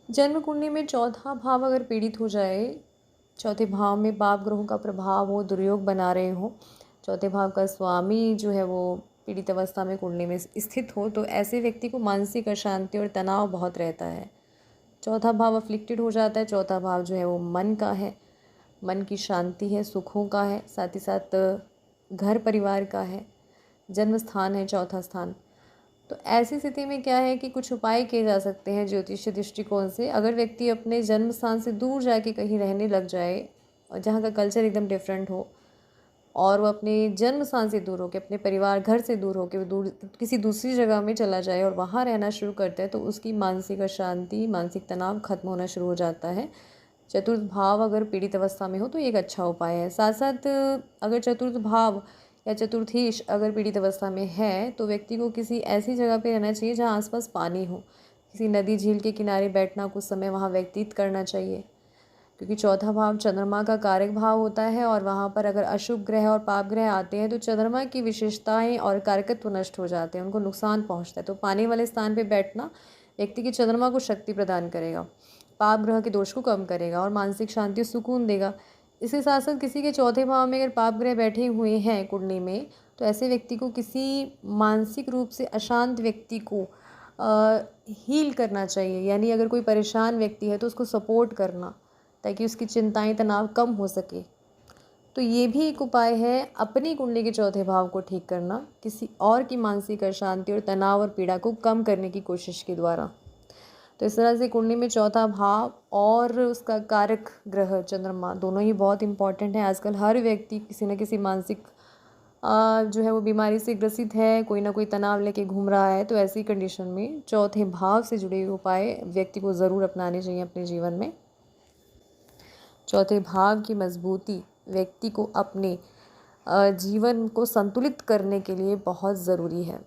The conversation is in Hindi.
जन्म कुंडली में चौथा भाव अगर पीड़ित हो जाए, चौथे भाव में पाप ग्रहों का प्रभाव हो, दुर्योग बना रहे हो, चौथे भाव का स्वामी जो है वो पीड़ित अवस्था में कुंडली में स्थित हो, तो ऐसे व्यक्ति को मानसिक अशांति और तनाव बहुत रहता है। चौथा भाव अफ्लिक्टेड हो जाता है। चौथा भाव जो है वो मन का है, मन की शांति है, सुखों का है, साथ ही साथ घर परिवार का है, जन्म स्थान है चौथा स्थान। तो ऐसी स्थिति में क्या है कि कुछ उपाय किए जा सकते हैं ज्योतिषीय दृष्टिकोण से। अगर व्यक्ति अपने जन्म स्थान से दूर जाके कहीं रहने लग जाए और जहाँ का कल्चर एकदम डिफरेंट हो, और वो अपने जन्म स्थान से दूर होकर, अपने परिवार घर से दूर होकर वो दूर किसी दूसरी जगह में चला जाए और वहाँ रहना शुरू करता है, तो उसकी मानसिक अशांति, मानसिक तनाव खत्म होना शुरू हो जाता है। चतुर्थ भाव अगर पीड़ित अवस्था में हो तो एक अच्छा उपाय है। साथ साथ अगर चतुर्थ भाव या चतुर्थीश अगर पीड़ित अवस्था में है, तो व्यक्ति को किसी ऐसी जगह पे रहना चाहिए जहाँ आसपास पानी हो। किसी नदी झील के किनारे बैठना, कुछ समय वहाँ व्यतीत करना चाहिए, क्योंकि चौथा भाव चंद्रमा का कारक भाव होता है और वहाँ पर अगर अशुभ ग्रह और पाप ग्रह आते हैं तो चंद्रमा की विशेषताएं और कारकत्व नष्ट हो जाते हैं, उनको नुकसान पहुँचता है। तो पानी वाले स्थान पर बैठना व्यक्ति की चंद्रमा को शक्ति प्रदान करेगा, पाप ग्रह के दोष को कम करेगा और मानसिक शांति और सुकून देगा। इसके साथ साथ किसी के चौथे भाव में अगर पाप ग्रह बैठे हुए हैं कुंडली में, तो ऐसे व्यक्ति को किसी मानसिक रूप से अशांत व्यक्ति को हील करना चाहिए। यानी अगर कोई परेशान व्यक्ति है तो उसको सपोर्ट करना, ताकि उसकी चिंताएं, तनाव कम हो सके। तो ये भी एक उपाय है अपनी कुंडली के चौथे भाव को ठीक करना, किसी और की मानसिक अशांति और तनाव और पीड़ा को कम करने की कोशिश के द्वारा। तो इस तरह से कुंडली में चौथा भाव और उसका कारक ग्रह चंद्रमा दोनों ही बहुत इंपॉर्टेंट है। आजकल हर व्यक्ति किसी न किसी मानसिक जो है वो बीमारी से ग्रसित है, कोई ना कोई तनाव लेके घूम रहा है। तो ऐसी कंडीशन में चौथे भाव से जुड़े हुए उपाय व्यक्ति को ज़रूर अपनाने चाहिए अपने जीवन में। चौथे भाव की मजबूती व्यक्ति को अपने जीवन को संतुलित करने के लिए बहुत ज़रूरी है।